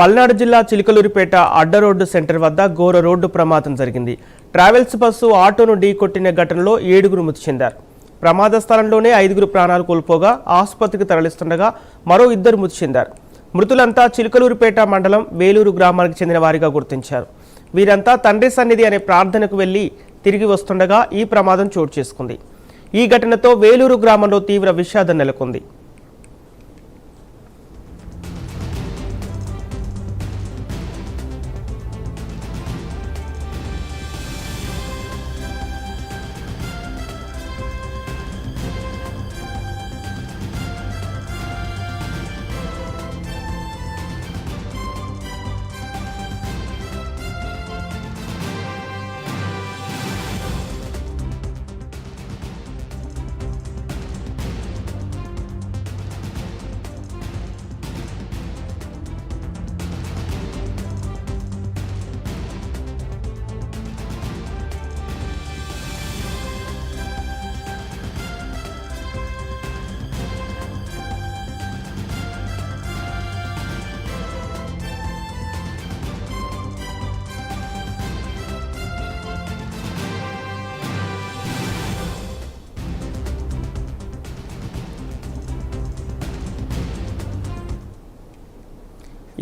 పల్నాడు జిల్లా చిలుకలూరిపేట అడ్డ road centre వద్ద ఘోర రోడ్డు ప్రమాదం జరిగింది. ట్రావెల్స్ బస్సు ఆటోను ఢీకొట్టిన ఘటనలో 7గురు మృతి చెందారు. ప్రమాద స్థలంలోనే 5గురు ప్రాణాలు కోల్పోగా ఆసుపత్రికి తరలిస్తుండగా మరో 2 మృతి చెందారు. మృతులంతా చిలుకలూరిపేట మండలం వేలూరు గ్రామానికి చెందిన వారిగా గుర్తించారు. వీరంతా తండ్రి సన్నిధి అనే ప్రార్థనకు వెళ్లి తిరిగి వస్తుండగా ఈ ప్రమాదం చోటు చేసుకుంది. ఈ ఘటనతో వేలూరు గ్రామంలో తీవ్ర విషాదం నెలకొంది.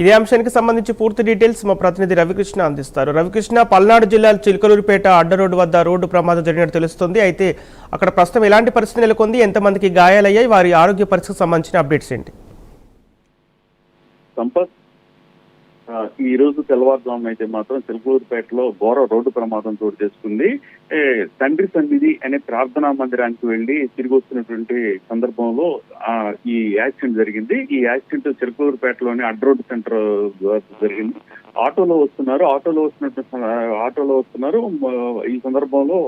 ఇదే అంశానికి సంబంధించి పూర్తి డీటెయిల్స్ మా ప్రతినిధి రవికృష్ణ అందిస్తారు. రవికృష్ణ, పల్నాడు జిల్లా చిలుకలూరిపేట అడ్డ రోడ్డు వద్ద రోడ్డు ప్రమాదం జరిగినట్టు తెలుస్తుంది. అయితే అక్కడ ప్రస్తుతం ఎలాంటి పరిస్థితి నెలకొంది, ఎంతమందికి గాయాలయ్యాయి, వారి ఆరోగ్య పరిస్థితికి సంబంధించిన అప్డేట్స్ ఏంటి? సంపత్, ఈ రోజు తెల్లవారుజామున అయితే మాత్రం చిలుకలూరిపేటలో ఘోర రోడ్డు ప్రమాదం చోటు చేసుకుంది. తండ్రి సన్నిధి అనే ప్రార్థనా మందిరానికి వెళ్లి తిరిగి వస్తున్నటువంటి సందర్భంలో ఈ యాక్సిడెంట్ జరిగింది. ఈ యాక్సిడెంట్ చిలుకలూరిపేటలోని అడ్డ రోడ్డు సెంటర్ జరిగింది. ఆటోలో వస్తున్నారు. ఈ సందర్భంలో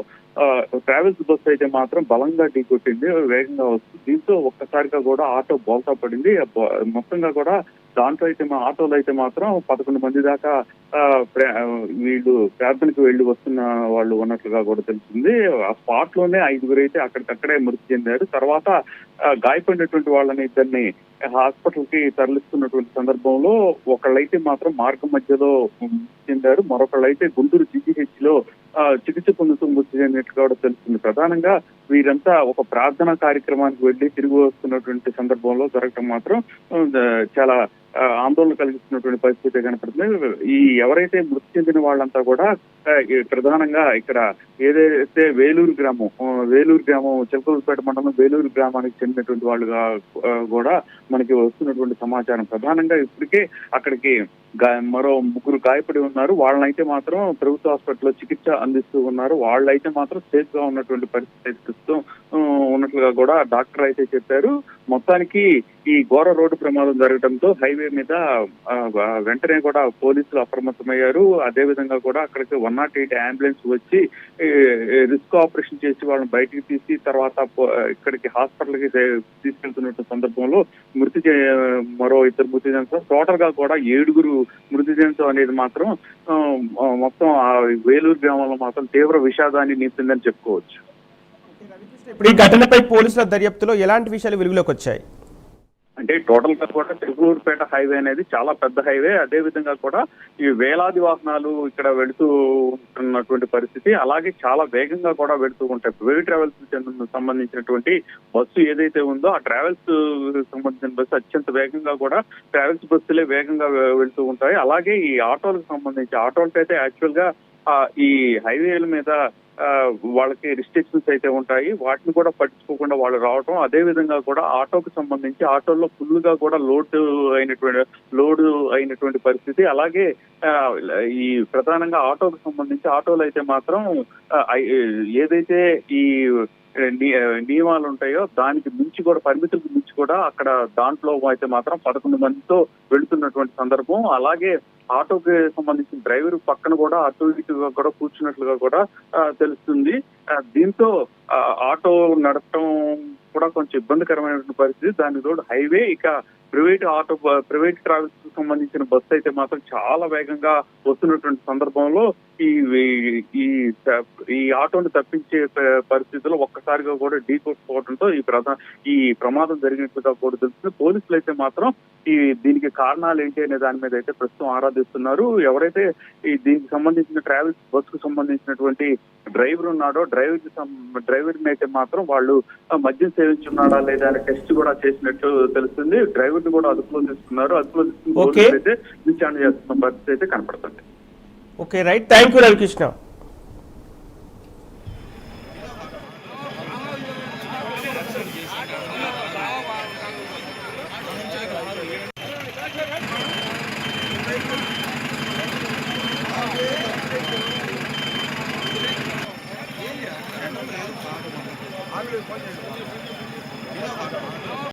ట్రావెల్స్ బస్సు అయితే మాత్రం బలంగా ఢీకొట్టింది, వేగంగా వస్తుంది. దీంతో ఒక్కసారిగా కూడా ఆటో బోల్తా పడింది. మొత్తంగా కూడా దాంట్లో అయితే ఆటోలో అయితే మాత్రం 11 మంది దాకా వీళ్ళు ప్రార్థనకు వెళ్లి వస్తున్న వాళ్ళు ఉన్నట్లుగా కూడా తెలిసింది. ఆ స్పాట్ లోనే 5గురు అయితే అక్కడికక్కడే మృతి చెందారు. తర్వాత గాయపడినటువంటి వాళ్ళని ఇద్దరిని హాస్పిటల్ కి తరలిస్తున్నటువంటి సందర్భంలో ఒకళ్ళైతే మాత్రం మార్గం మధ్యలో మృతి చెందారు. మరొకళ్ళైతే గుంటూరు GGH లో చికిత్స పొందుతూ మృతి చెందినట్లుగా కూడా తెలుస్తుంది. ప్రధానంగా వీరంతా ఒక ప్రార్థనా కార్యక్రమానికి వెళ్లి తిరిగి వస్తున్నటువంటి సందర్భంలో జరగటం మాత్రం చాలా ఆందోళన కలిగిస్తున్నటువంటి పరిస్థితి కనపడుతుంది. ఈ ఎవరైతే మృతి చెందిన వాళ్ళంతా కూడా ప్రధానంగా ఇక్కడ ఏదైతే వేలూరు గ్రామం చిలుకలూరిపేట మండలం వేలూరు గ్రామానికి చెందినటువంటి వాళ్ళుగా కూడా మనకి వస్తున్నటువంటి సమాచారం. ప్రధానంగా ఇప్పటికే అక్కడికి మరో 3 గాయపడి ఉన్నారు. వాళ్ళనైతే మాత్రం ప్రభుత్వ హాస్పిటల్లో చికిత్స అందిస్తూ ఉన్నారు. వాళ్ళైతే మాత్రం సేఫ్ గా ఉన్నటువంటి పరిస్థితి ఉన్నట్లుగా కూడా డాక్టర్ అయితే చెప్పారు. మొత్తానికి ఈ ఘోర రోడ్డు ప్రమాదం జరగడంతో హైవే మీద వెంటనే కూడా పోలీసులు అప్రమత్తమయ్యారు. అదే విధంగా కూడా అక్కడికి 108 అంబులెన్స్ వచ్చి రిస్క్ ఆపరేషన్ చేసి వాళ్ళని బయటికి తీసి తర్వాత ఇక్కడికి హాస్పిటల్ కి తీసుకెళ్తున్న సందర్భంలో మరో 2 మృతి చెందడం, టోటల్ గా కూడా 7గురు మృతి చెందడం అనేది మాత్రం మొత్తం వేలూరు గ్రామంలో మాత్రం తీవ్ర విషాదాన్ని నింపిందని చెప్పుకోవచ్చు. ఇప్పుడు ఈ ఘటనపై పోలీసుల దర్యాప్తులో ఎలాంటి విషయాలు వెలుగులోకి వచ్చాయి? అంటే టోటల్ గా కూడా చిలుకలూరిపేట హైవే అనేది చాలా పెద్ద హైవే. అదే విధంగా కూడా ఈ వేలాది వాహనాలు ఇక్కడ వెళుతూ ఉంటున్నటువంటి పరిస్థితి. అలాగే చాలా వేగంగా కూడా వెళుతూ ఉంటాయి. వేవ్ ట్రావెల్స్ సంబంధించినటువంటి బస్సు ఏదైతే ఉందో ఆ ట్రావెల్స్ సంబంధించిన బస్సు అత్యంత వేగంగా కూడా ట్రావెల్స్ బస్సులే వేగంగా వెళుతూ ఉంటాయి. అలాగే ఈ ఆటోలకు సంబంధించి ఆటోలకి అయితే యాక్చువల్ గా ఈ హైవేల మీద వాళ్ళకి రిస్ట్రిక్షన్స్ అయితే ఉంటాయి. వాటిని కూడా పట్టించుకోకుండా వాళ్ళు రావటం, అదే విధంగా కూడా ఆటోకి సంబంధించి ఆటోల్లో ఫుల్ గా కూడా లోడ్ అయినటువంటి పరిస్థితి. అలాగే ఈ ప్రధానంగా ఆటోకి సంబంధించి ఆటోలు అయితే మాత్రం ఏదైతే ఈ నియమాలు ఉంటాయో దానికి మించి కూడా పరిమితులకు మించి కూడా అక్కడ దాంట్లో అయితే మాత్రం 11 మందితో వెళుతున్నటువంటి సందర్భం. అలాగే ఆటోకి సంబంధించిన డ్రైవర్ పక్కన కూడా అటు ఇటుగా కూడా కూర్చున్నట్లుగా కూడా తెలుస్తుంది. దీంతో ఆటో నడపడం కూడా కొంచెం ఇబ్బందికరమైనటువంటి పరిస్థితి. దాని తోడు హైవే, ఇక ప్రైవేట్ ట్రావెల్స్ కు సంబంధించిన బస్సు అయితే మాత్రం చాలా వేగంగా వస్తున్నటువంటి సందర్భంలో ఈ ఈ ఈ ఆటోను తప్పించే పరిస్థితిలో ఒక్కసారిగా కూడా ఢీ కొట్టుకోవడంతో ఈ ప్రమాదం జరిగినట్లుగా కూడా తెలుస్తుంది. పోలీసులు అయితే మాత్రం దీనికి కారణాలు ఏంటి అనే దాని మీద అయితే ప్రస్తుతం ఆరాధిస్తున్నారు. ఎవరైతే దీనికి సంబంధించిన ట్రావెల్స్ బస్సుకు సంబంధించినటువంటి డ్రైవర్ ఉన్నాడో డ్రైవర్ ని అయితే మాత్రం వాళ్ళు మద్యం సేవించున్నాడా లేదా అనే టెస్ట్ కూడా చేసినట్టు తెలుస్తుంది. డ్రైవర్ ని కూడా అదుపులో తీసుకున్నారు. అదుపులో తీసుకుని అయితే విచారణ చేస్తున్న పరిస్థితి అయితే కనపడుతుంది. Okay, right, thank you Ravikrishna.